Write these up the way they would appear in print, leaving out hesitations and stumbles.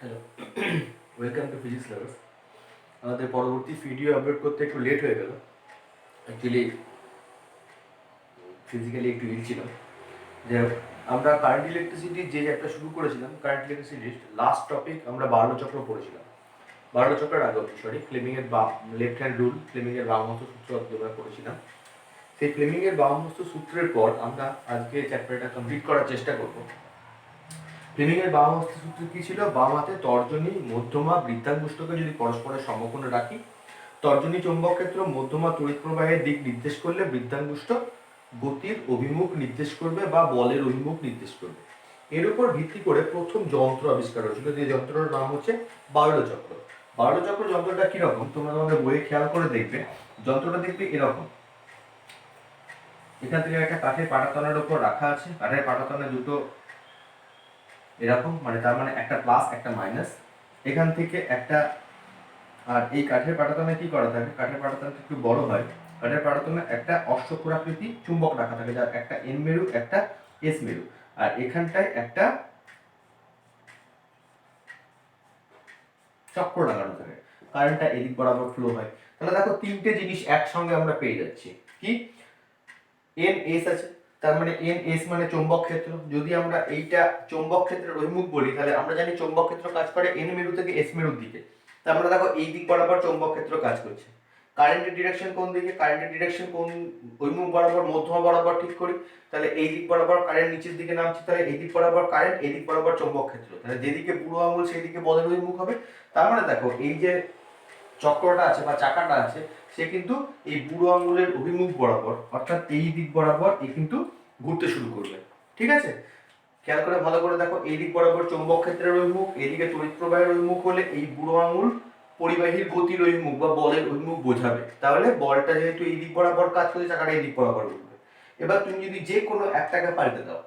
Hello, welcome to physics lovers. আমাদের পরবর্তী video upload করতে একটু লেট হয়ে গেল। অ্যাকচুয়ালি ফিজিক্যালি একটু ইল ছিলাম। যে আমরা কারেন্ট ইলেকট্রিসিটির যে একটা শুরু করেছিলাম, কারেন্ট ইলেকট্রিসিটির লাস্ট টপিক আমরা বার্লো চক্র পড়েছিলাম। বার্লো চক্রের আগে সরি ফ্লেমিংয়ের লেফট হ্যান্ড রুল, ফ্লেমিংয়ের বামহস্ত সূত্র আমরা পড়েছিলাম। সেই ফ্লেমিংয়ের বামহস্ত সূত্রের পর আমরা আজকে চ্যাপ্টারটা কমপ্লিট করার চেষ্টা করব। ফ্লেমিংয়ের বাম হস্ত সূত্র কি ছিল? বাম হাতে তর্জনী, মধ্যমা, বৃদ্ধাঙ্গুষ্ঠকে যদি পরস্পরের সমকোণে রাখি, তর্জনী চৌম্বক ক্ষেত্র মধ্যমা তড়িৎ প্রবাহের দিক নির্দেশ করলে বৃদ্ধাঙ্গুষ্ঠ গতির অভিমুখ নির্দেশ করবে বা বলের অভিমুখ নির্দেশ করবে। এর উপর ভিত্তি করে প্রথম যন্ত্র আবিষ্কার হয়েছিল, যে যন্ত্রটার নাম হচ্ছে বার্লো চক্র। বার্লো চক্র যন্ত্রটা কিরকম তোমরা তোমাদের বইয়ে খেয়াল করে দেখবে। যন্ত্রটা দেখবে এরকম, এখান থেকে একটা কাঠের পাটাতনের উপর রাখা আছে, কাঠের পাটাতনে দুটো এরকম, মানে তার মানে একটা প্লাস একটা মাইনাস, এখান থেকে একটা। আর এই কাঠের পাটাতনে কি করা থাকে? কাঠের পাটাতনটা একটু বড় হয়। কাঠের পাটাতনে একটা অশ্বক্ষুরাকৃতি চুম্বক রাখা থাকে, যার একটা এন মেরু একটা এস মেরু, আর এখানটায় একটা চক্র লাগানো থাকে, কারেন্টটা এদিক বরাবর ফ্লো হয়। তাহলে দেখো তিনটে জিনিস একসঙ্গে আমরা পেয়ে যাচ্ছি। কি? এন এস আছে, তার মানে এন এস মানে চৌম্বক ক্ষেত্র। যদি আমরা এইটা চৌম্বক ক্ষেত্রের অভিমুখ বলি, তাহলে আমরা জানি চৌম্বক ক্ষেত্র কাজ করে এন মেরু থেকে এস মেরুর দিকে। তার মানে দেখো এই দিক বরাবর চৌম্বক ক্ষেত্র কাজ করছে। কারেন্টের ডিরেকশন কোন দিকে? কারেন্টের ডিরেকশন কোন অভিমুখ বরাবর? মধ্যমা বরাবর ঠিক করি, তাহলে এই দিক বরাবর কারেন্ট নিচের দিকে নামছে, তাহলে এই দিক বরাবর কারেন্ট, এই দিক বরাবর চৌম্বক ক্ষেত্র, তাহলে যেদিকে বুড়ো আঙুল সেই দিকে বলের অভিমুখ হবে। তার মানে দেখো এই যে চক্রটা আছে বা চাকাটা আছে, সে কিন্তু এই বুড়ো আঙুলের অভিমুখ বরাবর, অর্থাৎ এই দিক বরাবর এ কিন্তু ঘুরতে শুরু করবে। ঠিক আছে, খেয়াল করে ভালো করে দেখো, এই দিক বরাবর চৌম্বক ক্ষেত্রের অভিমুখ, এদিকে তড়িৎ প্রবাহের অভিমুখ হলে এই বুড়ো আঙুল পরিবাহীর গতির অভিমুখ বা বলের অভিমুখ বোঝাবে। তাহলে বলটা যেহেতু এই দিক বরাবর কাজ করে, চাকাটা এই দিক বরাবর ঘুরবে। এবার তুমি যদি যে কোনো একটাকে পাল্টে দাও,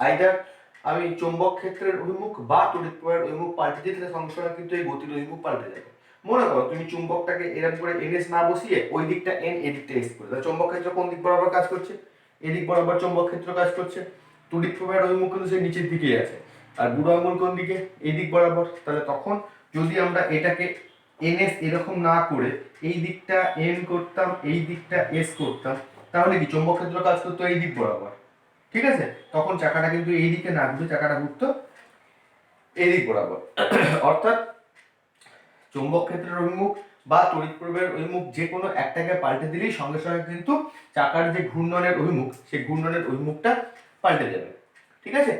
আইদার আমি চৌম্বক ক্ষেত্রের অভিমুখ বা তড়িৎ প্রবাহের অভিমুখ পাল্টে দিই, তাহলে সঙ্গে সঙ্গে কিন্তু এই গতির অভিমুখ পাল্টে যাবে। মনে করো তুমি চুম্বকটাকে এরকম করে এনএস না বসিয়ে ওই দিকটা এন, এই দিকটা এস করে দাও, চৌম্বক ক্ষেত্র কোন দিক বরাবর কাজ করছে? এদিক বরাবর চৌম্বক ক্ষেত্র কাজ করছে। তড়িৎ প্রবাহের অভিমুখ কিন্তু সেই নিচের দিকেই আছে, আর বুড়ো আঙুল কোন দিকে? এই দিক বরাবর। তাহলে তখন যদি আমরা এটাকে এনএস এরকম না করে এই দিকটা এন করতাম, এই দিকটা এস করতাম, তাহলে কি চৌম্বক ক্ষেত্র কাজ করতো এই দিক বরাবর। ঠিক আছে, তখন চাকাটা কিন্তু এই দিকে না ঘুরে চাকাটা ঘুরতো এই দিক বরাবর। অর্থাৎ চৌম্বক ক্ষেত্রের অভিমুখ বা তড়িৎ প্রবাহের অভিমুখ যে কোনো একটাকে পাল্টে দিলেই সঙ্গে সঙ্গে কিন্তু চাকার যে ঘূর্ণনের অভিমুখ, সেই ঘূর্ণনের অভিমুখটা পাল্টে যাবে। ঠিক আছে,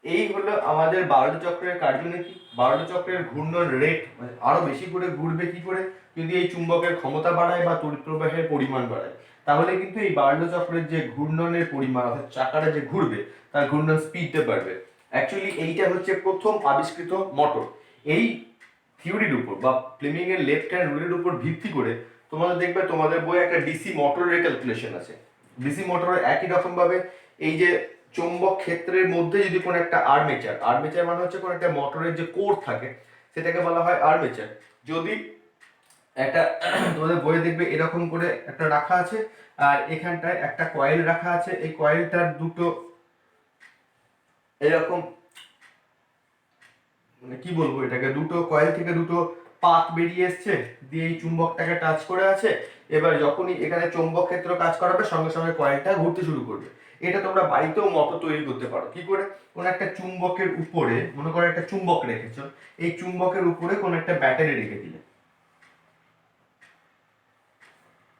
এই হলো আমাদের বার্লো চক্রের কার্যনীতি। বার্লো চক্রের ঘূর্ণন রেট, মানে আরো বেশি করে ঘুরবে কি করে? যদি এই চুম্বকের ক্ষমতা বাড়ায় বা তড়িৎ প্রবাহের পরিমাণ বাড়ায়, তাহলে কিন্তু এই বার্লো চক্রের যে ঘূর্ণনের পরিমাণ, অর্থাৎ চাকাটা যে ঘুরবে তার ঘূর্ণন স্পিডটা বাড়বে। অ্যাকচুয়ালি এইটা হচ্ছে প্রথম আবিষ্কৃত মোটর। এই থিওরির উপর বা ফ্লেমিং এর লেফট হ্যান্ড রুলের উপর ভিত্তি করে তোমাদের দেখবে তোমাদের বইয়ে একটা ডিসি মোটরের ক্যালকুলেশন আছে। ডিসি মোটরের একই রকম ভাবে এই যে চৌম্বক ক্ষেত্রের মধ্যে যদি কোনো একটা আর্মেচার, আর্মেচার মানে হচ্ছে কোনো একটা মোটরের যে কোর থাকে সেটাকে বলা হয় আর্মেচার। যদি একটা তোমাদের বইয়ে দেখবে এরকম করে একটা রাখা আছে, আর এখানটায় একটা কয়েল রাখা আছে, এই কয়েলটার দুটো এরকম, মানে কি বলবো এটাকে, দুটো কয়েল থেকে দুটো পাত বেরিয়ে এসছে, দিয়ে এই চুম্বকটাকে টাচ করে আছে। এবার যখনই এখানে চৌম্বক ক্ষেত্র কাজ করাবে সঙ্গে সঙ্গে কয়েলটা ঘুরতে শুরু করবে। এটা তোমরা বাড়িতেও মোটর তৈরি করতে পারো। কি করে? কোনো একটা চুম্বকের উপরে, মনে করো একটা চুম্বক রেখেছো, এই চুম্বকের উপরে কোনো একটা ব্যাটারি রেখে দিলে,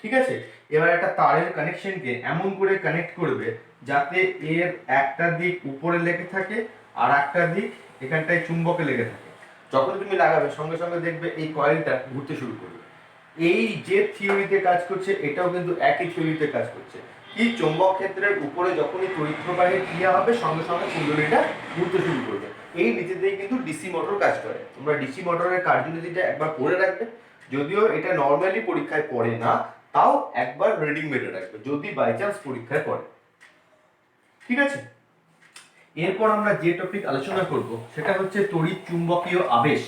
ঠিক আছে, এবার একটা তারের কানেকশনকে এমন করে কানেক্ট করবে যাতে এর একটা দিক উপরে লেগে থাকে আর একটা দিক এখানটায় চুম্বকে লেগে থাকে। যখন তুমি লাগাবে সঙ্গে সঙ্গে দেখবে এই কয়েলটা ঘুরতে শুরু করবে। এই যে থিওরিতে কাজ করছে এটাও কিন্তু একই থিওরিতে কাজ করছে। কি? চৌম্বক ক্ষেত্রের উপরে যখনই তড়িৎ প্রবাহের ক্রিয়া হবে সঙ্গে সঙ্গে কুণ্ডলীটা ঘুরতে শুরু করবে। এই নিচেতেই কিন্তু ডিসি মোটর কাজ করে। তোমরা ডিসি মোটরের কার্যনীতিটা একবার পড়ে রাখবে, যদিও এটা নর্মালি পরীক্ষায় পড়ে না, তাও একবার রিডিং মেরে রাখবে যদি বাই চান্স পরীক্ষায় পড়ে। ঠিক আছে, এরপর আমরা যে টপিক আলোচনা করব সেটা হচ্ছে তড়িৎ চুম্বকীয় আবেশ।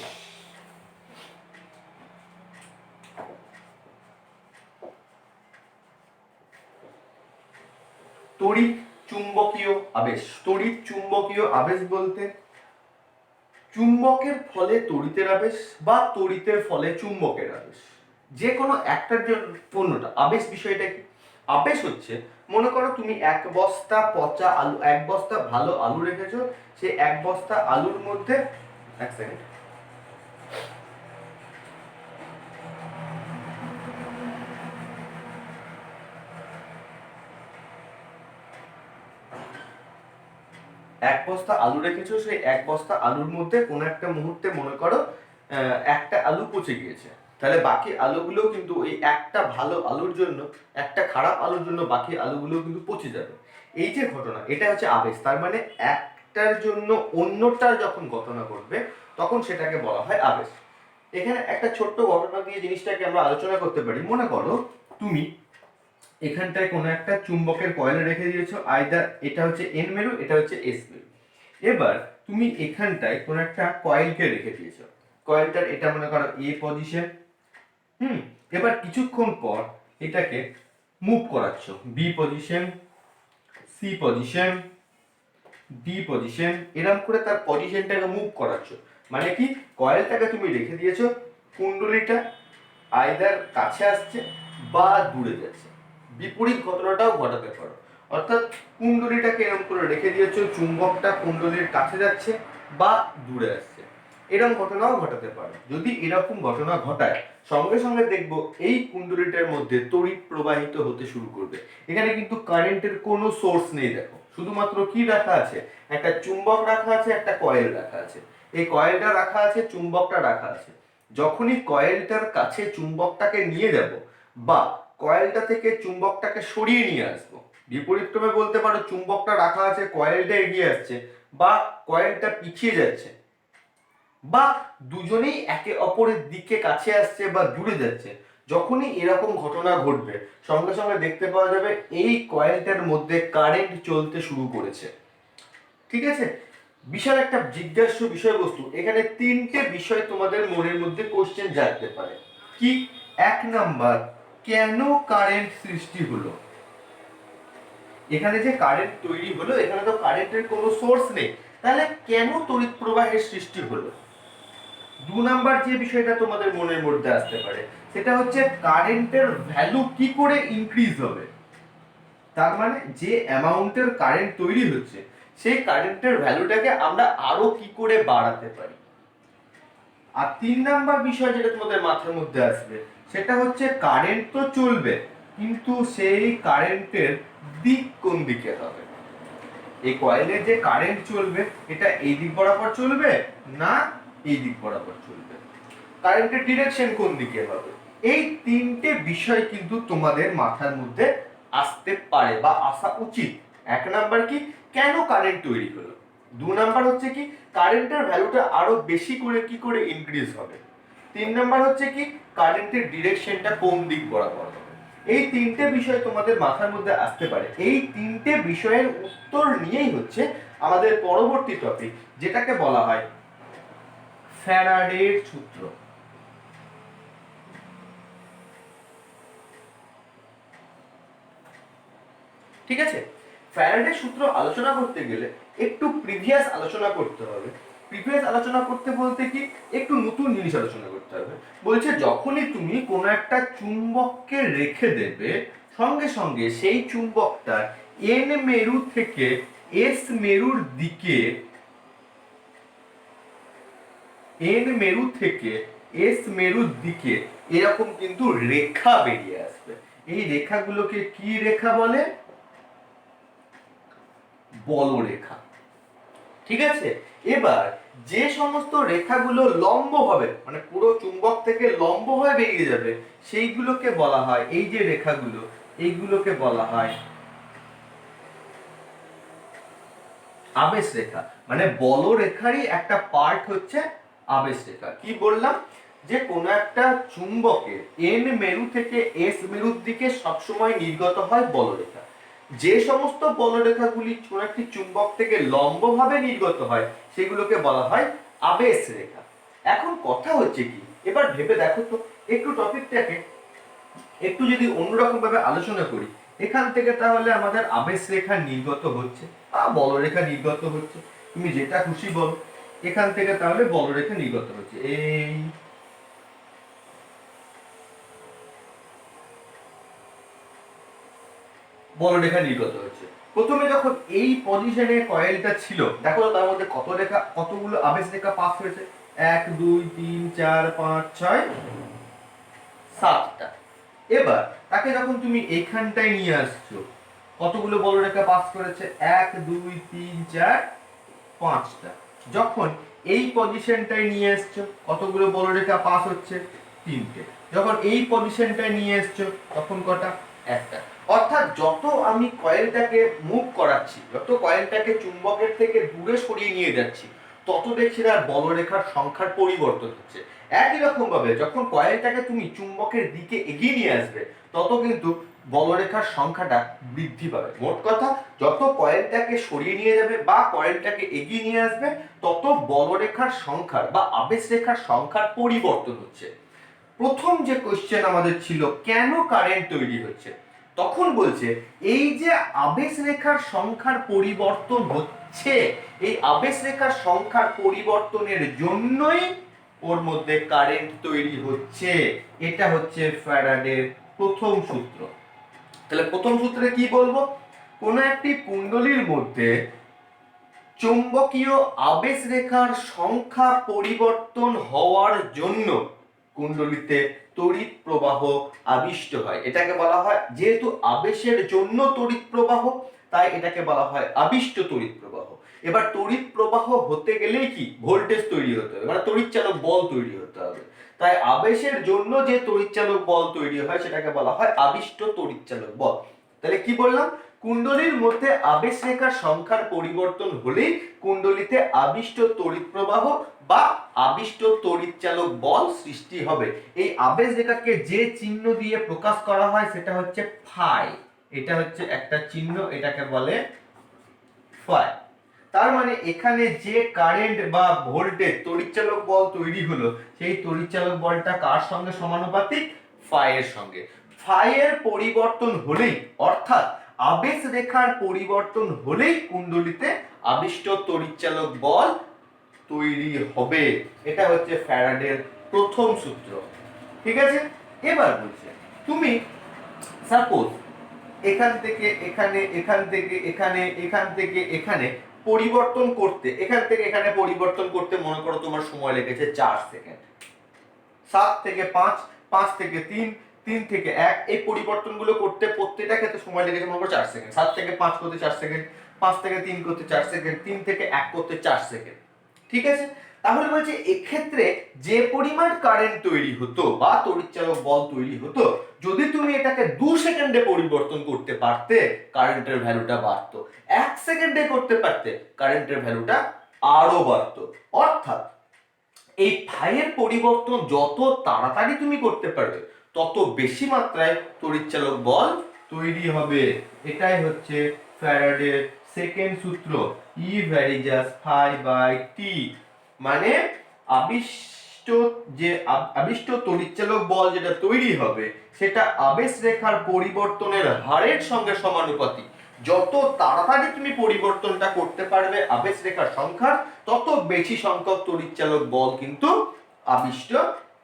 তড়িৎ চুম্বকীয় আবেশ, তড়িৎ চুম্বকীয় আবেশ বলতে চুম্বকের ফলে তড়িতের আবেশ বা তড়িতের ফলে চুম্বকের আবেশ, যে কোনো একটার জন্য অন্যটা। আবেশ বিষয়টা কি? আবেশ হচ্ছে, মনে করো তুমি এক বস্তা পচা আলু, এক বস্তা ভালো আলু রেখেছো, সেই এক বস্তা আলুর মধ্যে, এক সেকেন্ড, এক বস্তা আলু রেখেছো, সেই এক বস্তা আলুর মধ্যে কোনো একটা মুহূর্তে মনে করো একটা আলু পচে গিয়েছে, তাহলে বাকি আলুগুলো কিন্তু ওই একটা ভালো আলুর জন্য, একটা খারাপ আলুর জন্য বাকি আলুগুলো কিন্তু পচে যাবে। এই যে ঘটনা, এটা হচ্ছে আবেশ। তার মানে একটার জন্য অন্যটার যখন ঘটনা ঘটবে তখন সেটাকে বলা হয় আবেশ। এখানে একটা ছোট্ট ঘটনা দিয়ে জিনিসটাকে আমরা আলোচনা করতে পারি। মনে করো তুমি এখানটায় কোনো একটা চুম্বকের কয়েল রেখে দিয়েছো, আইদার এটা হচ্ছে এন মেরু, এটা হচ্ছে এস মেরু। এবার তুমি এখানটায় কোনো একটা কয়েলকে রেখে দিয়েছো, কয়েলটার এটা মনে করো এ পজিশন, এবার কিছুক্ষণ পর এটাকে মুভ করাচ্ছ, B position, C position, D position, এরকম করে তার পজিশনটাকে মুভ করাচ্ছ। মানে কি, কয়েলটাকে তুমি রেখে দিয়েছো, কুণ্ডলীটা আইদার কাছে আসছে বা দূরে যাচ্ছে। বিপরীত ঘটনাটাও ঘটাতে পারো, অর্থাৎ কুণ্ডলীটাকে এরকম করে রেখে দিয়েছো, চুম্বকটা কুণ্ডলীর কাছে যাচ্ছে বা দূরে আসছে, এরকম ঘটনাও ঘটাতে পারো। যদি এরকম ঘটনা ঘটায়, সঙ্গে সঙ্গে দেখবো এই কুণ্ডলীটার মধ্যে তড়িৎ প্রবাহিত হতে শুরু করবে। এখানে কিন্তু কারেন্টের কোনো সোর্স নেই, দেখো শুধুমাত্র কি রাখা আছে, একটা চুম্বক রাখা আছে, একটা কয়েল রাখা আছে। এই কয়েলটা রাখা আছে, চুম্বকটা রাখা আছে। যখনই কয়েলটার কাছে চুম্বকটাকে নিয়ে যাব বা কয়েলটা থেকে চুম্বকটাকে সরিয়ে নিয়ে আসবো, বিপরীতক্রমে বলতে পারো চুম্বকটা রাখা আছে, কয়েলটা এগিয়ে আসছে বা কয়েলটা পিছিয়ে যাচ্ছে, বা দুজনেই একে অপরের দিকে কাছে আসছে বা দূরে যাচ্ছে, যখনই এরকম ঘটনা ঘটবে সঙ্গে সঙ্গে দেখতে পাওয়া যাবে এই কয়েলটার মধ্যে কারেন্ট চলতে শুরু করেছে। ঠিক আছে, বিশাল একটা জিজ্ঞাস্য বিষয়বস্তু। এখানে তিনটে বিষয় তোমাদের মনের মধ্যে কোশ্চেন জাগতে পারে। কি? এক নাম্বার, কেন কারেন্ট সৃষ্টি হলো? এখানে যে কারেন্ট তৈরি হলো, এখানে তো কারেন্টের কোনো সোর্স নেই, তাহলে কেন তড়িৎ প্রবাহের সৃষ্টি হলো? দু নাম্বার যে বিষয়টা তোমাদের মনের মধ্যে আসতে পারে, সেটা হচ্ছে কারেন্টের ভ্যালু কি করে ইনক্রিজ হবে। তার মানে যে অ্যামাউন্টের কারেন্ট তৈরি হচ্ছে, সেই কারেন্টের ভ্যালুটাকে আমরা আরো কি করে বাড়াতে পারি। আর তিন নাম্বার বিষয় যেটা তোমাদের মাথার মধ্যে আসবে, সেটা হচ্ছে কারেন্ট তো চলবে, কিন্তু সেই কারেন্টের দিক কোন দিকে হবে। এই কয়েলের যে কারেন্ট চলবে, এটা এই দিক বরাবর চলবে না এই দিক বরাবর চলবে, কারেন্টের ডিরেকশন কোন দিকে হবে। এই তিনটে বিষয় কিন্তু তোমাদের মাথার মধ্যে আসতে পারে বা আসা উচিত। এক নাম্বার কি, কেন কারেন্ট তৈরি হলো। দু নাম্বার হচ্ছে কি, কারেন্টের ভ্যালুটা আরো বেশি করে কি করে ইনক্রিজ হবে। তিন নাম্বার হচ্ছে কি, কারেন্টের ডিরেকশনটা কোন দিক বরাবর হবে। এই তিনটে বিষয় তোমাদের মাথার মধ্যে আসতে পারে। এই তিনটে বিষয়ের উত্তর নিয়েই হচ্ছে আমাদের পরবর্তী টপিক, যেটাকে বলা হয় ফ্যারাডের সূত্র। ঠিক আছে, ফ্যারাডের সূত্র আলোচনা করতে গেলে একটু প্রিভিয়াস আলোচনা করতে হবে। প্রিভিয়াস আলোচনা করতে বলতে কি, একটু নতুন জিনিস আলোচনা করতে হবে। বলছে যখনই তুমি কোনো একটা চুম্বককে রেখে দেবে, সঙ্গে সঙ্গে সেই চুম্বকটার এন মেরু থেকে এস মেরুর দিকে, এন মেরু থেকে এস মেরুর দিকে এরকম কিন্তু রেখা বেরিয়ে আসবে। এই রেখাগুলোকে কি রেখা বলে? বলরেখা। ঠিক আছে, এবার যে সমস্ত রেখাগুলো লম্ব হবে, মানে পুরো চুম্বক থেকে লম্ব হয়ে বেরিয়ে যাবে, সেইগুলোকে বলা হয়, এই যে রেখাগুলো, এইগুলোকে বলা হয় আবেশ রেখা। মানে বলরেখারই একটা পার্ট হচ্ছে আবেশ রেখা। কি বললাম, যে কোনো একটা চুম্বকের এন মেরু থেকে এস মেরুর দিকে সবসময় নির্গত হয় বলরেখা। যে সমস্ত বলরেখাগুলি কোনো একটি চুম্বক থেকে লম্বভাবে নির্গত হয়, সেগুলোকে বলা হয় আবেশ রেখা। এখন কথা হচ্ছে কি, এবার ভেবে দেখো তো, একটু টপিকটাকে একটু যদি অন্যরকম ভাবে আলোচনা করি, এখান থেকে তাহলে আমাদের আবেশ রেখা নির্গত হচ্ছে বা বলরেখা নির্গত হচ্ছে, তুমি যেটা খুশি বলো। এখান থেকে তাহলে বলরেখা নির্গত হচ্ছে, এই বলরেখা নির্গত হচ্ছে। প্রথমে যখন এই পজিশনে কয়েলটা ছিল, দেখো তার মধ্যে কতগুলো আবেশ রেখা পাস হয়েছে, 1 2 3 4 5 6 7টা। এবার তাকে যখন তুমি এইখানটায় নিয়ে আসছো, কতগুলো বলরেখা পাস করেছে, 1 2 3 4 5টা। যখন এই পজিশনটায় নিয়ে এসছো, কতগুলো বলরেখা পাস হচ্ছে, 3টে। যখন এই পজিশনটায় নিয়ে এসছো, তখন কটা, একটা। অর্থাৎ যত আমি কয়েলটাকে মুভ করাচ্ছি, যত কয়েলটাকে চুম্বকের থেকে দূরে সরিয়ে নিয়ে যাচ্ছি, তত দেখছি তার বলরেখার সংখ্যার পরিবর্তন হচ্ছে। একই রকম ভাবে যখন কয়েলটাকে তুমি চুম্বকের দিকে এগিয়ে নিয়ে আসবে, তত কিন্তু বলরেখার সংখ্যাটা বৃদ্ধি পাবে। মোট কথা, যত কয়েলটাকে সরিয়ে নিয়ে যাবে বা কয়েলটাকে এগিয়ে নিয়ে আসবে, তত বলরেখার সংখ্যার বা আবেশ রেখার সংখ্যার পরিবর্তন হচ্ছে। প্রথম যে কোশ্চেন আমাদের ছিল, কেন কারেন্ট তৈরি হচ্ছে, তখন বলছে এই যে আবেশ রেখার সংখ্যার পরিবর্তন হচ্ছে, এই আবেশ রেখার সংখ্যার পরিবর্তনের জন্যই ওর মধ্যে কারেন্ট তৈরি হচ্ছে। এটা হচ্ছে ফ্যারাডের প্রথম সূত্র। তাহলে প্রথম সূত্রে কি বলবো, কোন একটি কুণ্ডলীর মধ্যে চৌম্বকীয় আবেশ রেখার সংখ্যা পরিবর্তন হওয়ার জন্য কুণ্ডলীতে তড়িৎ প্রবাহ আবিষ্ট হয়। এটাকে বলা হয়, যেহেতু আবেশের জন্য তড়িৎ প্রবাহ, তাই এটাকে বলা হয় আবিষ্ট তড়িৎ প্রবাহ। এবার তড়িৎ প্রবাহ হতে গেলেই কি ভোল্টেজ তৈরি হতে হবে, মানে তড়িৎচালক বল তৈরি হতে হবে। তাই আবেশের জন্য যে তড়িৎচালক বল তৈরি হয় সেটাকে বলা হয় আবিষ্ট তড়িৎচালক বল। তাহলে কি বললাম, কুণ্ডলীর মধ্যে আবেশ রেখার সংখ্যার পরিবর্তন হলেই কুণ্ডলীতে আবিষ্ট তড়িৎ প্রবাহ বা আবিষ্ট তড়িৎচালক বল সৃষ্টি হবে। এই আবেশ রেখাকে যে চিহ্ন দিয়ে প্রকাশ করা হয় সেটা হচ্ছে ফাই। এটা হচ্ছে একটা চিহ্ন, এটাকে বলে ফাই। তার মানে এখানে যে কারেন্ট বা ভোল্টেজ তড়িৎচালক বল তৈরি হলো, সেই তড়িৎচালক বলটা কার সঙ্গে সমানুপাতিক, ফাই এর সঙ্গে। ফাই এর পরিবর্তন হলেই, অর্থাৎ আবেশ রেখার পরিবর্তন হলেই কুণ্ডলীতে আবিষ্ট তড়িৎচালক বল তৈরি হবে। এটা হচ্ছে ফ্যারাডের প্রথম সূত্র। ঠিক আছে, এবার বলছে তুমি সাপোজ এখান থেকে এখানে, এখান থেকে এখানে, এখান থেকে এখানে পরিবর্তন করতে, এখান থেকে এখানে পরিবর্তন করতে মনে করো তোমার সময় লেগেছে 4 সেকেন্ড। 7 থেকে 5, 5 থেকে 3, 3 থেকে 1, এই পরিবর্তনগুলো করতে প্রত্যেকটা ক্ষেত্রে সময় লেগেছে মনে করো 4 সেকেন্ড। 7 থেকে 5 করতে 4 সেকেন্ড, 5 থেকে 3 করতে 4 সেকেন্ড, 3 থেকে 1 করতে 4 সেকেন্ড। ঠিক আছে, তাহলে বলছে এক্ষেত্রে যে পরিমাণ কারেন্ট তৈরি হতো বা তড়িৎচালক বল তৈরি হতো, যদি তুমি এটাকে 2 সেকেন্ডে পরিবর্তন করতে পারতে, কারেন্টের ভ্যালুটা বাড়তো। 1 সেকেন্ডে করতে পারতে, কারেন্টের ভ্যালুটা আরো বাড়তো। অর্থাৎ এই ফাইয়ের পরিবর্তন যত তাড়াতাড়ি তুমি করতে পারবে, তত বেশি মাত্রায় তড়িৎচালক বল তৈরি হবে। এটাই হচ্ছে ফ্যারাডের সেকেন্ড সূত্র, ই ভ্যারিজাস ফাই বাই টি। মানে আবিষ্ট তড়িৎচালক বল যেটা তৈরি হবে, সেটা আবেশ রেখার পরিবর্তনের হারের সঙ্গে সমানুপাতিক। যত তাড়াতাড়ি তুমি পরিবর্তনটা করতে পারবে আবেশ রেখার সংখ্যার, তত বেশি সংখ্যক তড়িৎচালক বল কিন্তু আবিষ্ট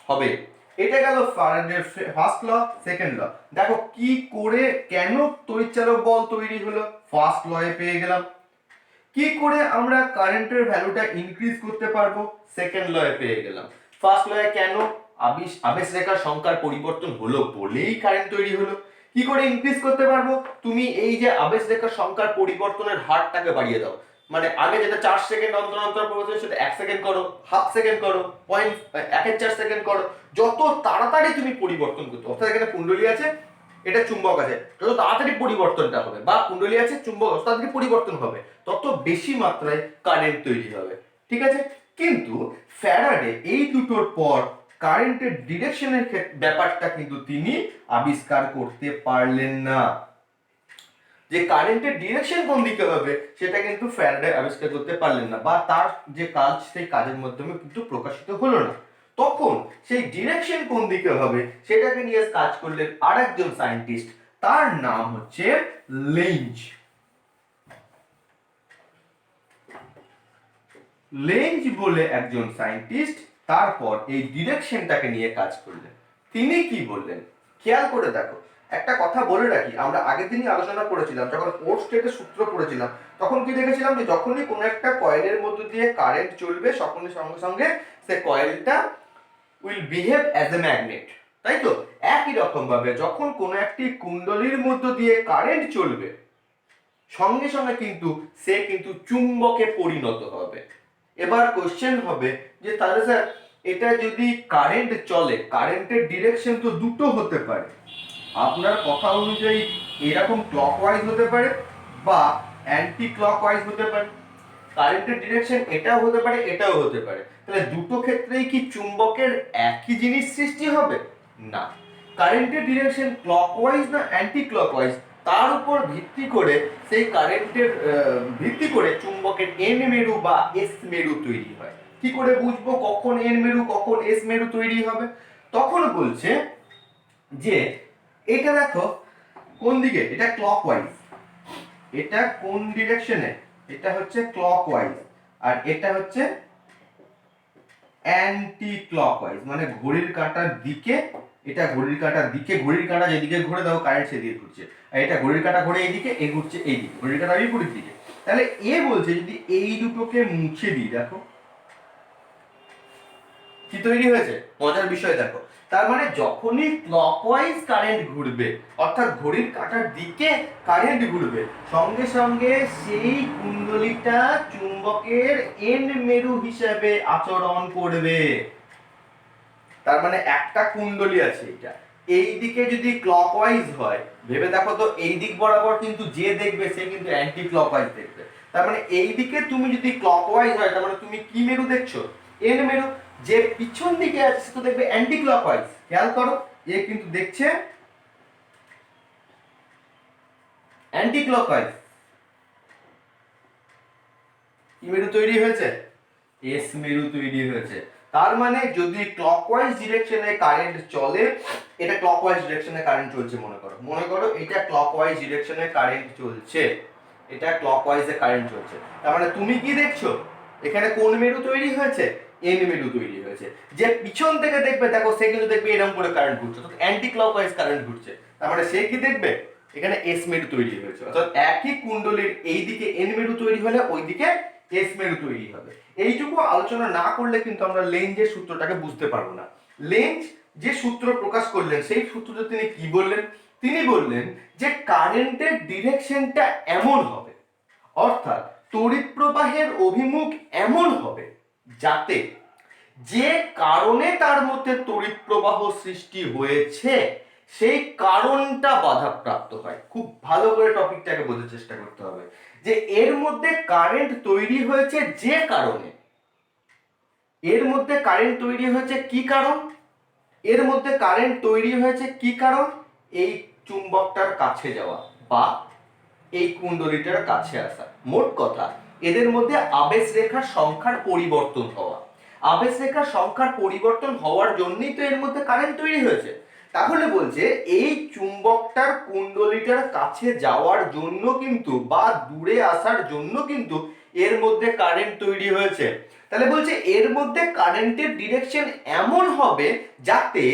হবে। এটা গেল ফ্যারাডের ফার্স্ট ল। সেকেন্ড ল, দেখো কি করে কেন তড়িৎচালক বল তৈরি হলো, ফার্স্ট লয়ে পেয়ে গেলাম। কি করে আমরা কারেন্টের ভ্যালুটা ইনক্রিজ করতে পারবো, সেকেন্ড লয়ে পেয়ে গেলাম। ফার্স্ট লয়ে কেন আবেশ রেখার সংখ্যার পরিবর্তন হলো বলেই কারেন্ট তৈরি হলো। কি করে ইনক্রিজ করতে পারবো, তুমি এই যে আবেশ রেখার সংখ্যার পরিবর্তনের হারটাকে বাড়িয়ে দাও। মানে আগে যেটা 4 সেকেন্ড অন্তর অন্তর পরিবর্তন, সেটা 1 সেকেন্ড করো, হাফ সেকেন্ড করো, 1/4 সেকেন্ড করো। যত তাড়াতাড়ি তুমি পরিবর্তন করতে, অর্থাৎ এখানে কুণ্ডলী আছে, এটা চুম্বক আছে, যত তাড়াতাড়ি পরিবর্তনটা হবে, বা কুণ্ডলী আছে চুম্বক আছে, তাড়াতাড়ি পরিবর্তন হবে, তত বেশি মাত্রায় কারেন্ট তৈরি হবে। ঠিক আছে, কিন্তু ফ্যারাডে এই দুটোর পর কারেন্টের ডিরেকশনের ব্যাপারটা কিন্তু তিনি আবিষ্কার করতে পারলেন না। যে কারেন্টের ডিরেকশন কোন দিকে হবে সেটা কিন্তু ফ্যারাডে আবিষ্কার করতে পারলেন না, বা তার যে কাজ সেই কাজের মাধ্যমে কিন্তু প্রকাশিত হলো না। তখন সেই ডিরেকশন কোন দিকে হবে সেটাকে নিয়ে কাজ করলেন আরেকজন সায়েন্টিস্ট, তার নাম হচ্ছে লেঞ্জ। লেঞ্জ বলে একজন সায়েন্টিস্ট তারপর এই ডিরেকশনটাকে নিয়ে কাজ করলেন। তিনি কি বললেন খেয়াল করে দেখো। একটা কথা বলে রাখি, আমরা আগের দিনই আলোচনা করেছিলাম, যখন ওরস্টেডের সূত্র পড়েছিলাম তখন কি দেখেছিলাম যে যখনই কোনো একটা কয়েলের মধ্যে দিয়ে কারেন্ট চলবে তখনই সঙ্গে সঙ্গে সে কয়েলটা will behave as a magnet, তাই তো? একই রকম ভাবে যখন কোনো একটি কুণ্ডলীর মধ্য দিয়ে কারেন্ট চলবে সঙ্গে সঙ্গে কিন্তু সে কিন্তু চুম্বকে পরিণত হবে। এবার কোশ্চেন হবে যে তাহলে স্যার এটা যদি কারেন্ট চলে, কারেন্টের ডিরেকশন তো দুটো হতে পারে, আপনার কথা অনুযায়ী এরকম ক্লকওয়াইজ হতে পারে বা অ্যান্টি ক্লকওয়াইজ হতে পারে। কারেন্টের ডিরেকশন এটাও হতে পারে এটাও হতে পারে, তাহলে দুটো ক্ষেত্রেই কি চুম্বকের একই জিনিস সৃষ্টি হবে? না, কারেন্টের ডিরেকশন ক্লকওয়াইজ না অ্যান্টি ক্লকওয়াইজ তার উপর ভিত্তি করে সেই কারেন্টের ভিত্তি করে চুম্বকের এন মেরু বা এস মেরু তৈরি হয়। কি করে বুঝবো কখন এন মেরু কখন এস মেরু তৈরি হবে? তখন বলছে যে এটা দেখো কোন দিকে, এটা ক্লকওয়াইজ, এটা কোন ডিরেকশনে, এটা হচ্ছে ক্লকওয়াইজ আর এটা হচ্ছে অ্যান্টি ক্লকওয়াইজ, মানে ঘড়ির কাঁটার দিকে। এটা ঘড়ির কাঁটার দিকে, ঘড়ির কাঁটা যেদিকে ঘুরে দাও কারেন্ট সেদিকে ঘুরছে, আর এটা ঘড়ির কাঁটা ঘুরে এইদিকে, এ ঘুরছে এইদিকে, ঘড়ির কাঁটা বিপরীত দিকে। তাহলে এ বলছে যদি এই দুটোকে মুছে দিই, দেখো কি তৈরি হয়েছে, মজার বিষয় দেখো। তার মানে যখনই ক্লকওয়াইজ কারেন্ট ঘুরবে অর্থাৎ ঘড়ির কাঁটার দিকে কারেন্ট ঘুরবে সঙ্গে সঙ্গে সেই কুণ্ডলীটা চুম্বকের এন মেরু হিসেবে আচরণ করবে। তার মানে একটা কুণ্ডলী আছে, এটা এই দিকে যদি ক্লকওয়াইজ হয়, ভেবে দেখো তো এই দিক বরাবর কিন্তু যে দেখবে সে কিন্তু অ্যান্টি ক্লকওয়াইজ দেখবে। তার মানে এই দিকে তুমি যদি ক্লকওয়াইজ হয় তার মানে তুমি কি মেরু দেখছো? এন মেরু। যে পিছন দিকে আছে সে তো দেখবে অ্যান্টি ক্লকওয়াইজ। খেয়াল করো এ কিন্তু দেখছে অ্যান্টি ক্লকওয়াইজ। কি মেরু তৈরি হয়েছে? এস মেরু তৈরি হয়েছে। তার মানে যদি ক্লকওয়াইজ ডিরেকশনে কারেন্ট চলে, এটা ক্লকওয়াইজ ডিরেকশনে কারেন্ট চলছে মনে করো এটা ক্লকওয়াইজ ডিরেকশনে কারেন্ট চলছে, এটা ক্লকওয়াইজে কারেন্ট চলছে। তার মানে তুমি কি দেখছো এখানে কোন মেরু তৈরি হয়েছে? এন মেরু তৈরি হয়েছে। যে পিছন থেকে দেখবে দেখো সে কিন্তু দেখবে এরকম করে কারেন্ট ঘুরছে, অর্থাৎ অ্যান্টি ক্লকওয়াইজ কারেন্ট ঘুরছে। তার মানে সে কি দেখবে এখানে এস মেরু তৈরি হয়েছে, অর্থাৎ একই কুণ্ডলীর এইদিকে এন মেরু তৈরি হলে ওইদিকে এস মেরু তৈরি হবে। এইটুকু আলোচনা না করলে কিন্তু আমরা লেঞ্জের সূত্রটাকে বুঝতে পারবো না। লেঞ্জ যে সূত্র প্রকাশ করলেন সেই সূত্রটা তিনি কি বললেন? তিনি বললেন যে কারেন্টের ডিরেকশনটা এমন হবে, অর্থাৎ তড়িৎ প্রবাহের অভিমুখ এমন হবে যাতে যে কারণে তার মধ্যে তড়িৎ প্রবাহ সৃষ্টি হয়েছে সেই কারণটা বাধাপ্রাপ্ত হয়। খুব ভালো করে টপিকটাকে বোঝার চেষ্টা করতে হবে যে এর মধ্যে কারেন্ট তৈরি হয়েছে যে কারণে, এর মধ্যে কারেন্ট তৈরি হয়েছে কি কারণ? এর মধ্যে কারেন্ট তৈরি হয়েছে কি কারণ? এই চুম্বকটার কাছে যাওয়া বা এই কুণ্ডলীটার কাছে আসা। মোট কথা এদের মধ্যে আবেশ রেখার সংখ্যার পরিবর্তন হওয়া। আবেশ রেখার সংখ্যার পরিবর্তন হওয়ার জন্যই তো এর মধ্যে কারেন্ট তৈরি হয়েছে। তাহলে বলছে এই চুম্বকটার কুণ্ডলীটার কাছে যাওয়ার জন্য কিন্তু বা দূরে আসার জন্য কিন্তু এর মধ্যে কারেন্ট তৈরি হয়েছে। তাহলে বলছে এর মধ্যে কারেন্টের ডিরেকশন এমন হবে যাতে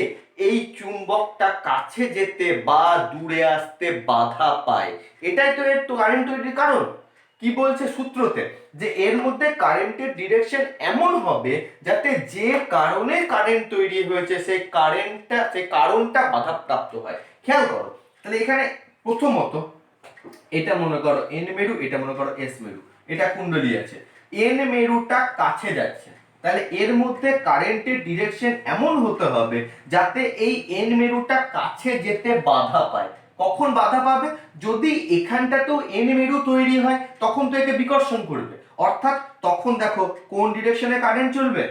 এই চুম্বকটা কাছে যেতে বা দূরে আসতে বাধা পায়। এটাই তো এর কারেন্ট তৈরির কারণ। কি বলছে সূত্রতে? যে এর মধ্যে কারেন্টের ডিরেকশন এমন হবে যাতে যে কারণে কারেন্ট তৈরি হয়েছে সেই কারণটা বাধাপ্রাপ্ত হয়। খেয়াল করো তাহলে এখানে প্রথমত এটা মনে করো এন মেরু, এটা মনে করো এস মেরু, এটা কুণ্ডলী আছে, এন মেরুটা কাছে যাচ্ছে, তাহলে এর মধ্যে কারেন্টের ডিরেকশন এমন হতে হবে যাতে এই এন মেরুটা কাছে যেতে বাধা পায়। কখন বাধা পাবে? যদি এখানটাতেও এন মেরু তৈরি হয় তখন তো একে বিকর্ষণ করবে, অর্থাৎ তখন দেখো কোন ডিরেকশনে কারেন্ট চলবে?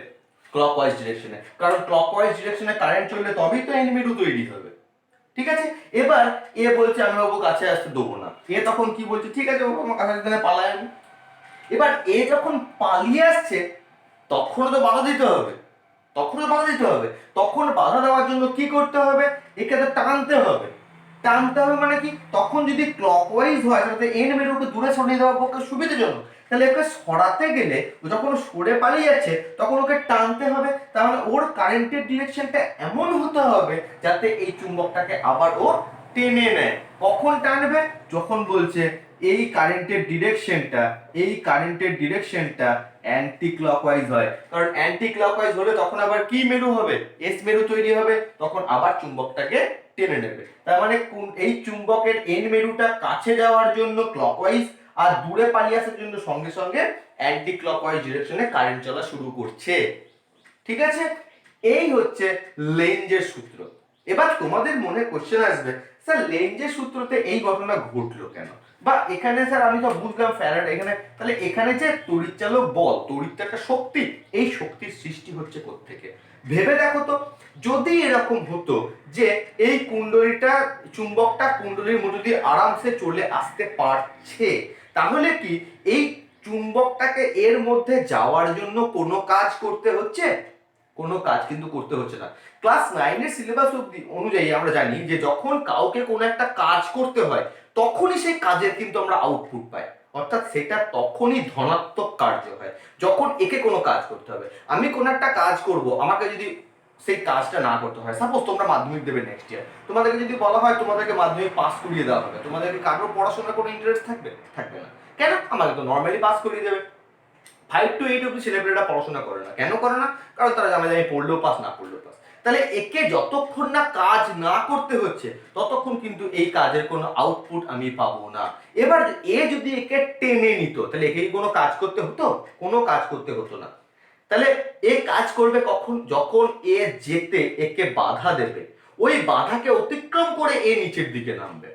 ক্লকওয়াইজ ডিরেকশনে, কারণ ক্লকওয়াইজ ডিরেকশনে কারেন্ট চললে তবেই তো এন মেরু তৈরি হবে। ঠিক আছে, এবার এ বলছে আমি বাবু কাছে আসতে দেবো না। এ তখন কি বলছে? ঠিক আছে বাবু আমার কাছে আসতে পালায় আমি। এবার এ যখন পালিয়ে আসছে তখনও তো বাধা দিতে হবে, তখন বাধা দেওয়ার জন্য কি করতে হবে? একে তো টানতে হবে। টানতে হবে মানে কি, তখন যদি ক্লকওয়াইজ হয় তাহলে এন মেরুকে দূরে সরিয়ে দেওয়ার পক্ষে সুবিধাজনক, তাহলে ওকে সরাতে গেলে যখন সরে পালিয়ে যাচ্ছে তখন ওকে টানতে হবে, তাহলে ওর কারেন্টের ডিরেকশনটা এমন হতে হবে যাতে এই চুম্বকটাকে আবার ও টেনে নেয়। কখন টানবে, যখন বলছে এই কারেন্টের ডিরেকশনটা অ্যান্টি ক্লকওয়াইজ হয়, কারণ অ্যান্টি ক্লকওয়াইজ হলে তখন আবার কি মেরু হবে, এস মেরু তৈরি হবে, তখন আবার চুম্বকটাকে টেনে নেবে। তার মানে এই চুম্বকের এন মেরুটা কাছে যাওয়ার জন্য ক্লকওয়াইজ, আর দূরে পালিয়ে আসার জন্য সঙ্গে সঙ্গে অ্যান্টি ক্লকওয়াইজ ডিরেকশনে কারেন্ট চলা শুরু করছে। ঠিক আছে, এই হচ্ছে লেঞ্জের সূত্র। এবার তোমাদের মনে কোশ্চেন আসবে, স্যার লেঞ্জের সূত্রতে এই ঘটনা ঘটলো কেন, বা এখানে স্যার আমি তো বুঝলাম ফ্যারাডে, এখানে তাহলে এখানে যে তড়িৎচালক বল, তড়িৎ একটা শক্তি, এই শক্তির সৃষ্টি হচ্ছে কোত্থেকে? ভেবে দেখো তো, যদি এরকম হতো যে এই কুণ্ডলীটা, চুম্বকটা কুণ্ডলীর মধ্যে দিয়ে আরামসে চলে আসতে পারছে, তাহলে কি এই চুম্বকটাকে এর মধ্যে যাওয়ার জন্য কোনো কাজ করতে হচ্ছে? কোনো কাজ কিন্তু করতে হচ্ছে না। ক্লাস 9 এর সিলেবাস অনুযায়ী আমরা জানি যে যখন কাউকে কোনো একটা কাজ করতে হয় তখনই সেই কাজের কিন্তু আমরা আউটপুট পাই, অর্থাৎ সেটা তখনই ধনাত্মক কার্য হয় যখন একে কোনো কাজ করতে হবে। আমি কোনো একটা কাজ করব, আমাকে যদি সেই কাজটা না করতে হয়, সাপোজ তোমরা মাধ্যমিক দেবে নেক্সট ইয়ার, তোমাদেরকে যদি বলা হয় তোমাদেরকে মাধ্যমিক পাস করিয়ে দেওয়া হবে, তোমাদেরকে কারোর পড়াশোনার কোনো ইন্টারেস্ট থাকবে? থাকবে না। কেন? আমাকে তো নর্মালি পাস করিয়ে দেবে। 5 to 8 অব্দি ছেলেপেলেরা পড়াশোনা করে না, কেন করে না? কারণ তারা জানে যে আমি পড়লেও পাস, না পড়লেও পাস। তাহলে একে যতক্ষণ না কাজ না করতে হচ্ছে ততক্ষণ কিন্তু এই কাজের কোনো আউটপুট আমি পাবো না। এবার এ যদি একে টেনে নিত তাহলে একে কোনো কাজ করতে হতো? কোনো কাজ করতে হতো না। তাহলে এ কাজ করবে কখন? যখন এ যেতে একে বাধা দেবে, ওই বাধাকে অতিক্রম করে এ নিচের দিকে নামবে।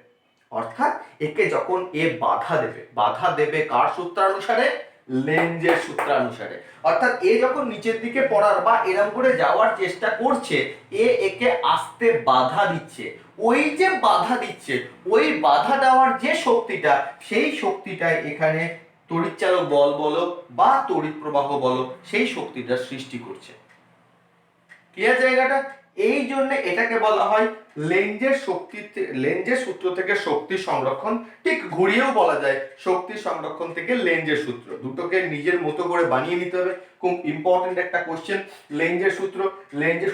অর্থাৎ একে যখন এ বাধা দেবে কার সূত্রানুসারে? লেঞ্জের সূত্রানুসারে। অর্থাৎ এ যখন নিচের দিকে পড়ার বা এরকম করে যাওয়ার চেষ্টা করছে, একে আসতে বাধা দিচ্ছে। ওই যে বাধা দিচ্ছে, ওই বাধা দেওয়ার যে শক্তিটা, সেই শক্তিটাই এখানে তড়িৎচালক বল বলো বা তড়িৎ প্রবাহ বলো, সেই শক্তিটা সৃষ্টি করছে। ক্লিয়ার জায়গাটা? এই জন্য এটাকে বলা হয় লেঞ্জের সূত্র থেকে শক্তি সংরক্ষণ, ঠিক ঘুরিয়েও বলা যায় শক্তি সংরক্ষণ থেকে লেঞ্জের সূত্র। দুটোকে নিজের মতো করে বানিয়ে নিতে হবে, খুব ইম্পর্টেন্ট একটা কোশ্চেন। লেঞ্জের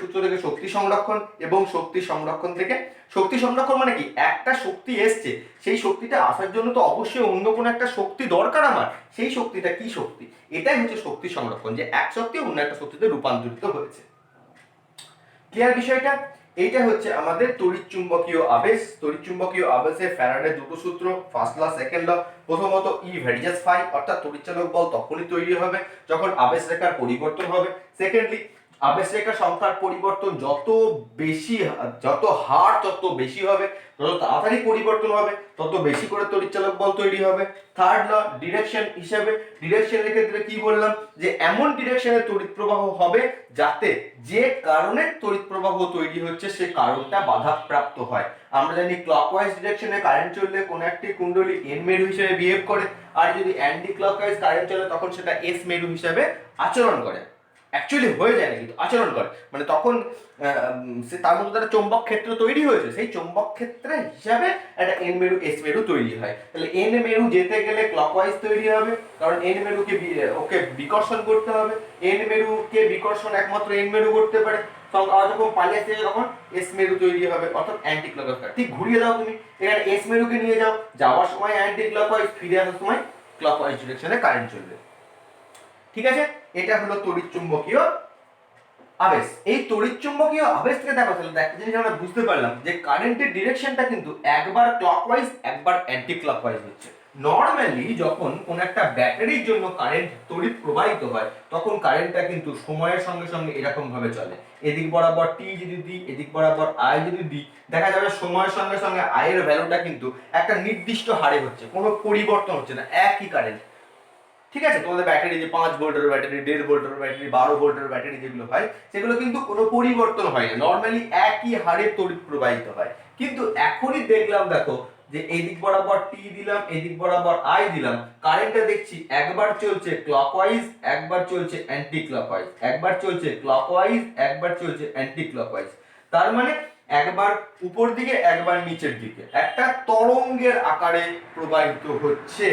সূত্র থেকে শক্তি সংরক্ষণ, এবং শক্তি সংরক্ষণ মানে কি? একটা শক্তি এসছে, সেই শক্তিটা আসার জন্য তো অবশ্যই অন্য কোনো একটা শক্তি দরকার আমার, সেই শক্তিটা কি শক্তি? এটাই হচ্ছে শক্তি সংরক্ষণ, যে এক শক্তি অন্য একটা শক্তিতে রূপান্তরিত হয়েছে। ক্লিয়ার বিষয়টা? এইটা হচ্ছে আমাদের তড়িৎচুম্বকীয় আবেশ। তড়িৎচুম্বকীয় আবেশে ফ্যারাডের দুটো সূত্র, ফার্স্ট ল সেকেন্ড ল। প্রথমত ই ভেরিজাস ফাই, অর্থাৎ তড়িৎচালক বল তখনই তৈরি হবে যখন আবেশ রেখার পরিবর্তন হবে। সেকেন্ডলি, আবেশ রেখা সংখ্যার পরিবর্তন যত হার তত বেশি হবে, যত তাড়াতাড়ি পরিবর্তন হবে তত বেশি করে তড়িৎচালক বল তৈরি হবে। থার্ড ল, ডিরেকশনের ক্ষেত্রে কি বললাম, যে এমন ডিরেকশনে তড়িৎ প্রবাহ হবে যাতে যে কারণে তড়িৎ প্রবাহ তৈরি হচ্ছে সে কারণটা বাধাপ্রাপ্ত হয়। আমরা জানি ক্লকওয়াইজ ডিরেকশনে কারেন্ট চললে কোন একটি কুণ্ডলী এন মেরু হিসেবে বিহেভ করে, আর যদি অ্যান্টি ক্লকওয়াইজ কারেন্ট চলে তখন সেটা এস মেরু হিসেবে আচরণ করে। অ্যাকচুয়ালি হয়ে যায় না, কিন্তু আচরণ করে, মানে তখন তার মধ্যে একটা চৌম্বক ক্ষেত্র তৈরি হয়েছে, সেই চৌম্বক ক্ষেত্রে হিসাবে একটা এন মেরু এস মেরু তৈরি হয়। তাহলে এন মেরু যেতে গেলে ক্লকওয়াইজ তৈরি হবে, কারণ এন মেরুকে ওকে বিকর্ষণ করতে হবে। এন মেরুকে বিকর্ষণ একমাত্র এন মেরু করতে পারে, যখন পালিয়ে আসছে তখন এস মেরু তৈরি হবে, অর্থাৎ অ্যান্টি ক্লকওয়াইজ। ঠিক ঘুরিয়ে দাও তুমি, এখানে এস মেরুকে নিয়ে যাও, যাওয়ার সময় অ্যান্টি ক্লকওয়াইজ, ফিরে আসার সময় ক্লকওয়াইজ ডিরেকশনে কারেন্ট চলবে। ঠিক আছে, এটা হলো তড়িৎচুম্বকীয় আবেশ। এই তড়িৎচুম্বকীয় আবেশ থেকে দেখো, তাহলে একটা জিনিস আমরা বুঝতে পারলাম যে কারেন্টের ডিরেকশনটা কিন্তু একবার ক্লকওয়াইজ একবার অ্যান্টি ক্লকওয়াইজ হচ্ছে। নরমালি যখন কোন একটা ব্যাটারির জন্য কারেন্ট তড়িৎ প্রবাহিত হয় তখন কারেন্টটা কিন্তু সময়ের সঙ্গে সঙ্গে এরকম ভাবে চলে, এদিক বরাবর টি যদি দিই, এদিক বরাবর আই যদি দিই, দেখা যাবে সময়ের সঙ্গে সঙ্গে আই এর ভ্যালুটা কিন্তু একটা নির্দিষ্ট হারে হচ্ছে, কোনো পরিবর্তন হচ্ছে না, একই কারেন্ট। ঠিক আছে, তোমাদের ব্যাটারি যে 5 ভোল্টের ব্যাটারি, 1.5 ভোল্টের ব্যাটারি, 12 ভোল্টের ব্যাটারি যেগুলো হয় সেগুলো কিন্তু কোনো পরিবর্তন হয় না, নর্মালি একই হারে তড়িৎ প্রবাহিত হয়। কিন্তু এখনই দেখলাম, দেখো যে এই দিক বরাবর টি দিলাম, এই দিক বরাবর আই দিলাম, কারেন্টটা দেখছি একবার চলছে ক্লকওয়াইজ, একবার চলছে অ্যান্টি ক্লকওয়াইজ, একবার চলছে ক্লকওয়াইজ, একবার চলছে অ্যান্টি ক্লকওয়াইজ। তার মানে একবার উপর দিকে একবার নিচের দিকে একটা তরঙ্গের আকারে প্রবাহিত হচ্ছে।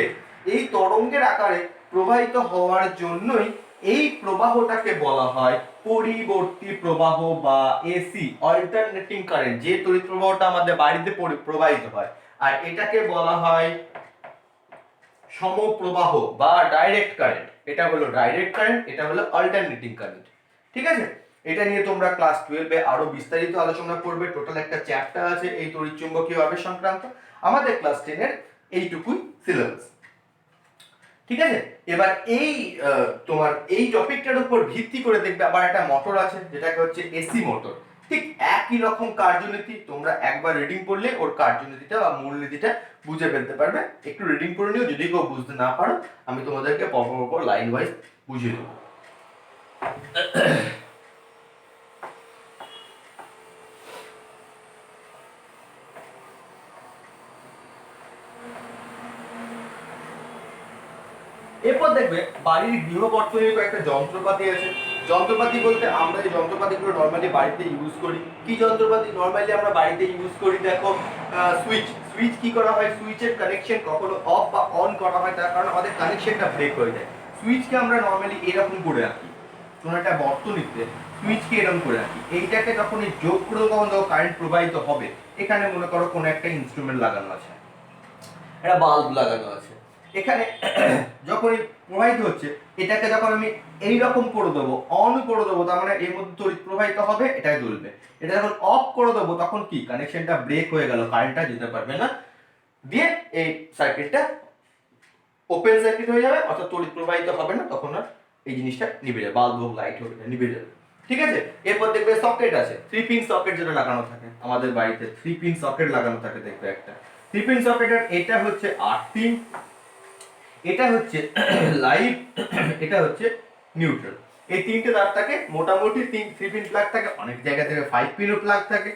এই তরঙ্গের আকারে প্রবাহিত হওয়ার জন্যই এই প্রবাহটাকে বলা হয় পরিবর্তী প্রবাহ বা এসি, অল্টারনেটিং কারেন্ট। যে তড়িৎ প্রবাহটা আমাদের বাড়িতে প্রবাহিত হয়, আর এটাকে বলা হয় সমপ্রবাহ বা ডাইরেক্ট কারেন্ট। এটা হলো ডাইরেক্ট কারেন্ট, এটা হলো অল্টারনেটিং কারেন্ট। ঠিক আছে, এটা নিয়ে তোমরা ক্লাস 12 এ আরো বিস্তারিত আলোচনা করবে। টোটাল একটা চ্যাপ্টার আছে এই তড়িৎচুম্বকীয় আবেশ সংক্রান্ত। আমাদের ক্লাস 10 এর এইটুকুই সিলেবাস। ঠিক আছে, এবার এই তোমার এই টপিকটার উপর ভিত্তি করে দেখবে আবার একটা মোটর আছে যেটাকে হচ্ছে এসি মোটর। ঠিক একই রকম কার্যনীতি, তোমরা একবার রিডিং করলে ওর কার্যনীতিটা বা মূলনীতিটা বুঝে ফেলতে পারবে। একটু রিডিং করে নিও, যদি কেউ বুঝতে না পারো আমি তোমাদেরকে পরপর লাইন ওয়াইজ বুঝিয়ে দেবো। এরপর দেখবে বাড়ির গৃহবর্তনীর কয়েকটা যন্ত্রপাতি আছে। যন্ত্রপাতি বলতে আমরা এই যন্ত্রপাতিগুলো নর্মালি বাড়িতে ইউজ করি। কি যন্ত্রপাতি নর্মালি আমরা বাড়িতে ইউজ করি? দেখো, সুইচ। সুইচ কি করা হয়? সুইচের কানেকশন কখনো অফ বা অন করা হয় তার কারণ আমাদের কানেকশনটা ব্রেক হয়ে যায়। সুইচকে আমরা নর্মালি এরকম করে রাখি, কোনো একটা বর্তনীতে সুইচকে এরকম করে রাখি। এইটাকে যখন যোগ করে তখন কারেন্ট প্রবাহিত হবে। এখানে মনে করো কোনো একটা ইনস্ট্রুমেন্ট লাগানো আছে, একটা বাল্ব লাগানো আছে, এখানে যখনই প্রবাহিত হচ্ছে এটাকে যখন আমি এইরকম করে দেবো, অন করে দেবো, তার মানে এর মধ্যে তড়িৎ প্রবাহিত হবে, এটাই জ্বলবে। এটা যখন অফ করে দেবো তখন কি কানেকশনটা ব্রেক হয়ে গেল, কারেন্টটা যেতে পারবে না, দিয়ে এই সার্কিটটা ওপেন সার্কিট হয়ে যাবে, অর্থাৎ তড়িৎ প্রবাহিত হবে না, তখন আর এই জিনিসটা নিভে যাবে, বাল্ব হোক লাইট হোক নিভে যাবে। ঠিক আছে, এরপর দেখবে সকেট আছে, 3 পিন সকেট যেটা লাগানো থাকে আমাদের বাড়িতে, 3 পিন সকেট লাগানো থাকে দেখবে একটা 3 পিন সকেটের। এটা হচ্ছে আর্থিং, এটা হচ্ছে লাইভ, এটা হচ্ছে নিউট্রাল। এই তিনটে তার থাকে, মোটামুটি 3 পিন প্লাগ থাকে, অনেক জায়গা থেকে 5 পিনও প্লাগ থাকে।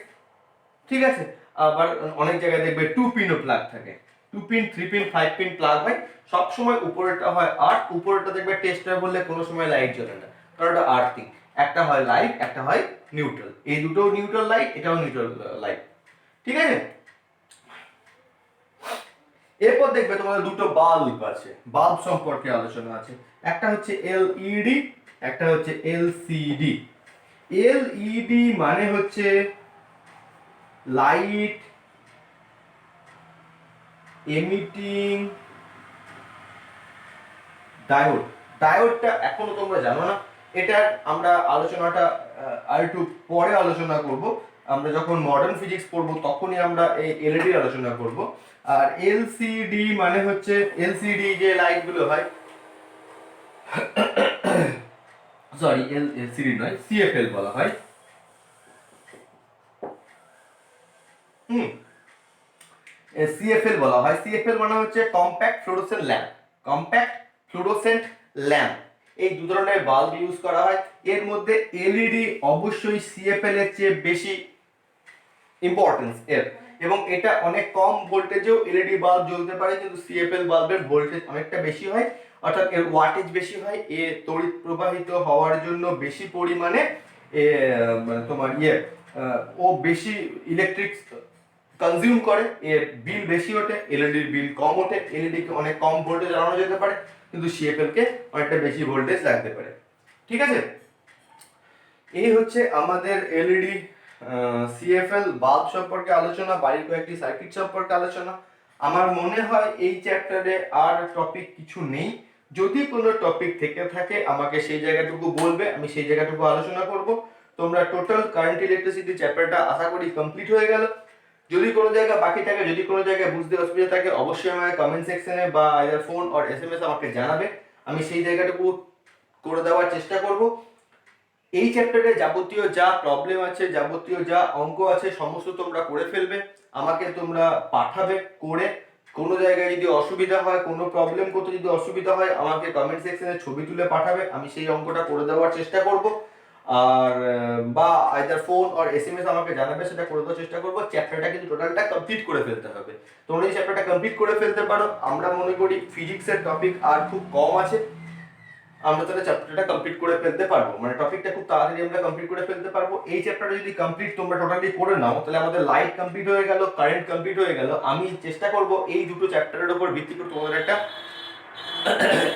ঠিক আছে, আবার অনেক জায়গায় দেখবে 2 পিনও প্লাগ থাকে। 2 পিন, 3 পিন, 5 পিন প্লাগ হয়। সব সময় উপরেরটা হয় আর্থ, উপরেরটা দেখবে টেস্টার বললে কোনো সময় লাইট জ্বলে না, কারণ এটা আর্থিং। একটা হয় লাইভ, একটা হয় নিউট্রাল। এই দুটোও নিউট্রাল লাইট, এটাও নিউট্রাল লাইট। ঠিক আছে, এরপর দেখবে তোমাদের দুটো বাল্ব আছে, বাল্ব সম্পর্কে আলোচনা আছে। একটা হচ্ছে এলইডি, একটা হচ্ছে এলসিডি। এলইডি মানে হচ্ছে লাইট এমিটিং ডায়োড। ডায়োডটা এখনো তোমরা জানো না, এটার আমরা আলোচনাটা আর একটু পরে আলোচনা করব। আমরা যখন মডার্ন ফিজিক্স পড়বো তখনই আমরা এই এলইডি আলোচনা করব। আর এলসিডি মানে হচ্ছে, এলসিডি যে লাইট গুলো হয়, সরি এলসিডি নয়, সিএফএল বলা হয়। সিএফএল বলা হয়। সিএফএল মানে হচ্ছে compact fluorescent lamp. Compact fluorescent lamp, এই দু ধরনের বাল্ব ইউজ করা হয়। এর মধ্যে এলইডি অবশ্যই সিএফএল এর চেয়ে বেশি ইম্পর্টেন্স এর, এবং এটা অনেক কম ভোল্টেজেও এলইডি বাল্ব জ্বলতে পারে, কিন্তু সিএফএল বাল্বের ভোল্টেজ অনেকটা বেশি হয়, অর্থাৎ এর ওয়াটেজ বেশি হয়। এ তড়িৎ প্রবাহিত হওয়ার জন্য বেশি পরিমাণে তোমার ও বেশি ইলেকট্রিক কনজিউম করে, এর বিল বেশি ওঠে, এলইডির বিল কম ওঠে। এলইডি কে অনেক কম ভোল্টেজ লাগানো যেতে পারে, কিন্তু সিএফএল কে অনেকটা বেশি ভোল্টেজ লাগতে পারে। ঠিক আছে, এই হচ্ছে আমাদের এলইডি সিএফএল বাল্ব সম্পর্কে আলোচনা, বাড়ির কয়েকটি সার্কিট সম্পর্কে আলোচনা। আমার মনে হয় এই চ্যাপ্টারে আর টপিক কিছু নেই। যদি কোনো টপিক থেকে থাকে আমাকে সেই জায়গাটুকু বলবে, আমি সেই জায়গাটুকু আলোচনা করব। তোমরা টোটাল কারেন্ট ইলেকট্রিসিটি চ্যাপ্টারটা আশা করি কমপ্লিট হয়ে গেল। যদি কোনো জায়গা বাকি থাকে, যদি কোনো জায়গায় বুঝতে অসুবিধা থাকে, অবশ্যই আমাকে কমেন্ট সেকশনে বা আইদার ফোন অর এসএমএস আমাকে জানাবে, আমি সেই জায়গাটুকু করে দেওয়ার চেষ্টা করব। এই চ্যাপ্টারে যাবতীয় যা প্রবলেম আছে, যাবতীয় যা অঙ্ক আছে, সমস্ত তোমরা করে ফেলবে, আমাকে তোমরা পাঠাবে করে। কোনো জায়গায় যদি অসুবিধা হয়, কোনো প্রবলেম করতে যদি অসুবিধা হয়, আমাকে কমেন্ট সেকশনে ছবি তুলে পাঠাবে, আমি সেই অঙ্কটা করে দেওয়ার চেষ্টা করব। আর বা আইদার ফোন অর এসএমএস আমাকে জানাবে, সেটা করে দেওয়ার চেষ্টা করব। চ্যাপ্টারটা কিন্তু টোটালটা কমপ্লিট করে ফেলতে হবে। তোমরা এই চ্যাপ্টারটা কমপ্লিট করে ফেলতে পারো, আমরা মনে করি ফিজিক্সের টপিক আর খুব কম আছে। আমরা তাহলে চ্যাপ্টারটা কমপ্লিট করে ফেলতে পারবো, মানে টপিকটা খুব তাড়াতাড়ি আমরা কমপ্লিট করে ফেলতে পারবো। এই চ্যাপ্টারটা যদি কমপ্লিট তোমরা টোটালি করে নাও তাহলে আমাদের লাইট কমপ্লিট হয়ে গেল, কারেন্ট কমপ্লিট হয়ে গেল। আমি চেষ্টা করব এই দুটো চ্যাপ্টারের উপর ভিত্তি করে তোমাদের একটা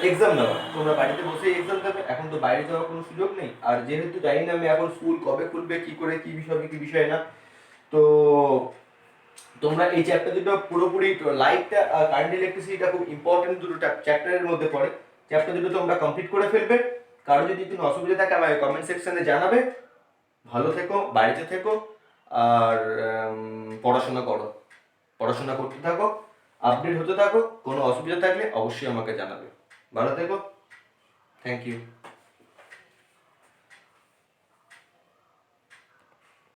এক্সাম দেওয়া, তোমরা বাড়িতে বসে এক্সাম দেবে, এখন তো বাইরে যাওয়ার কোনো সুযোগ নেই। আর যেহেতু জানি না আমি এখন স্কুল কবে খুলবে, কি করে, কি বিষয় কি বিষয় না, তো তোমরা এই চ্যাপ্টার দুটো পুরোপুরি, লাইটটা আর কারেন্ট ইলেকট্রিসিটিটা খুব ইম্পর্টেন্ট দুটো চ্যাপ্টারের মধ্যে পড়ে, চ্যাপ্টার দুটো তোমরা কমপ্লিট করে ফেলবে। কারো যদি কোনো অসুবিধা থাকে আমাকে কমেন্ট সেকশনে জানাবে। ভালো থেকো, বাড়িতে থেকো, আর পড়াশোনা করো, পড়াশোনা করতে থাকো, আপডেট হতে থাকো। কোনো অসুবিধা থাকলে অবশ্যই আমাকে জানাবে। ভালো থেকো, থ্যাংক ইউ।